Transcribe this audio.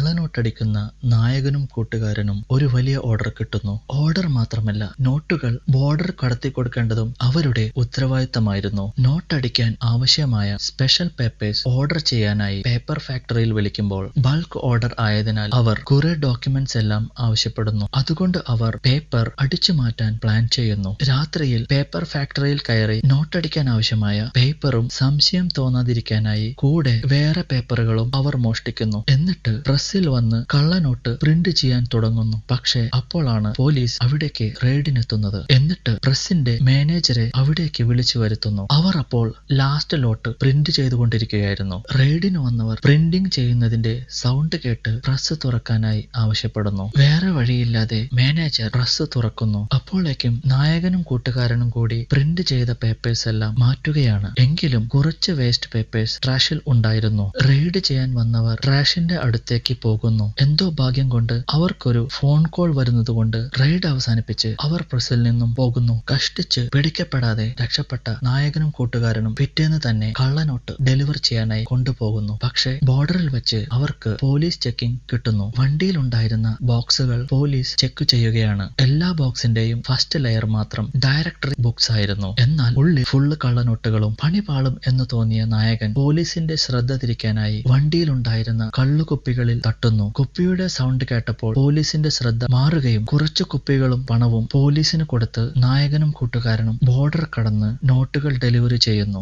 കള്ളനോട്ടടിക്കുന്ന നായകനും കൂട്ടുകാരനും ഒരു വലിയ ഓർഡർ കിട്ടുന്നു. ഓർഡർ മാത്രമല്ല, നോട്ടുകൾ ബോർഡർ കടത്തിക്കൊടുക്കേണ്ടതും അവരുടെ ഉത്തരവാദിത്തമായിരുന്നു. നോട്ടടിക്കാൻ ആവശ്യമായ സ്പെഷ്യൽ പേപ്പേഴ്സ് ഓർഡർ ചെയ്യാനായി പേപ്പർ ഫാക്ടറിയിൽ വിളിക്കുമ്പോൾ ബൾക്ക് ഓർഡർ ആയതിനാൽ അവർ കുറെ ഡോക്യുമെന്റ്സ് എല്ലാം ആവശ്യപ്പെടുന്നു. അതുകൊണ്ട് അവർ പേപ്പർ അടിച്ചു മാറ്റാൻ പ്ലാൻ ചെയ്യുന്നു. രാത്രിയിൽ പേപ്പർ ഫാക്ടറിയിൽ കയറി നോട്ടടിക്കാൻ ആവശ്യമായ പേപ്പറും സംശയം തോന്നാതിരിക്കാനായി കൂടെ വേറെ പേപ്പറുകളും അവർ മോഷ്ടിക്കുന്നു. എന്നിട്ട് പ്രസ്സിൽ വന്ന് കള്ളനോട്ട് പ്രിന്റ് ചെയ്യാൻ തുടങ്ങുന്നു. പക്ഷേ അപ്പോഴാണ് പോലീസ് അവിടേക്ക് റെയ്ഡിനെത്തുന്നത്. എന്നിട്ട് പ്രസ്സിന്റെ മാനേജരെ അവിടേക്ക് വിളിച്ചു വരുത്തുന്നു. അവർ അപ്പോൾ ലാസ്റ്റ് ലോട്ട് പ്രിന്റ് ചെയ്തുകൊണ്ടിരിക്കുകയായിരുന്നു. റെയ്ഡിന് വന്നവർ പ്രിന്റിംഗ് ചെയ്യുന്നതിന്റെ സൗണ്ട് കേട്ട് പ്രസ് തുറക്കാനായി ആവശ്യപ്പെടുന്നു. വേറെ വഴിയില്ലാതെ മാനേജർ പ്രസ് തുറക്കുന്നു. അപ്പോഴേക്കും നായകനും കൂട്ടുകാരനും കൂടി പ്രിന്റ് ചെയ്ത പേപ്പേഴ്സ് എല്ലാം മാറ്റുകയാണ്. എങ്കിലും കുറച്ച് വേസ്റ്റ് പേപ്പേഴ്സ് ട്രാഷിൽ ഉണ്ടായിരുന്നു. റെയ്ഡ് ചെയ്യാൻ വന്നവർ ട്രാഷിന്റെ അടുത്തേക്ക് പോകുന്നു. എന്തോ ഭാഗ്യം കൊണ്ട് അവർക്കൊരു ഫോൺ കോൾ വരുന്നത് കൊണ്ട് റെയ്ഡ് അവസാനിപ്പിച്ച് അവർ പ്രസിൽ നിന്നും പോകുന്നു. കഷ്ടിച്ച് പിടിക്കപ്പെടാതെ രക്ഷപ്പെട്ട നായകനും കൂട്ടുകാരനും പിറ്റേന്ന് തന്നെ കള്ളനോട്ട് ഡെലിവർ ചെയ്യാനായി കൊണ്ടുപോകുന്നു. പക്ഷേ ബോർഡറിൽ വെച്ച് അവർക്ക് പോലീസ് ചെക്കിംഗ് കിട്ടുന്നു. വണ്ടിയിലുണ്ടായിരുന്ന ബോക്സുകൾ പോലീസ് ചെക്ക് ചെയ്യുകയാണ്. എല്ലാ ബോക്സിന്റെയും ഫസ്റ്റ് ലെയർ മാത്രം ഡയറക്ടറി ബുക്സ് ആയിരുന്നു. എന്നാൽ ഉള്ളിൽ ഫുള്ള് കള്ളനോട്ടുകളും. പണിപാളും എന്ന് തോന്നിയ നായകൻ പോലീസിന്റെ ശ്രദ്ധ തിരിക്കാനായി വണ്ടിയിലുണ്ടായിരുന്ന കള്ളുകുപ്പികളിൽ തട്ടുന്നു. കുപ്പിയുടെ സൗണ്ട് കേട്ടപ്പോൾ പോലീസിന്റെ ശ്രദ്ധ മാറുകയും കുറച്ചു കുപ്പികളും പണവും പോലീസിന് കൊടുത്ത് നായകനും കൂട്ടുകാരനും ബോർഡർ കടന്ന് നോട്ടുകൾ ഡെലിവറി ചെയ്യുന്നു.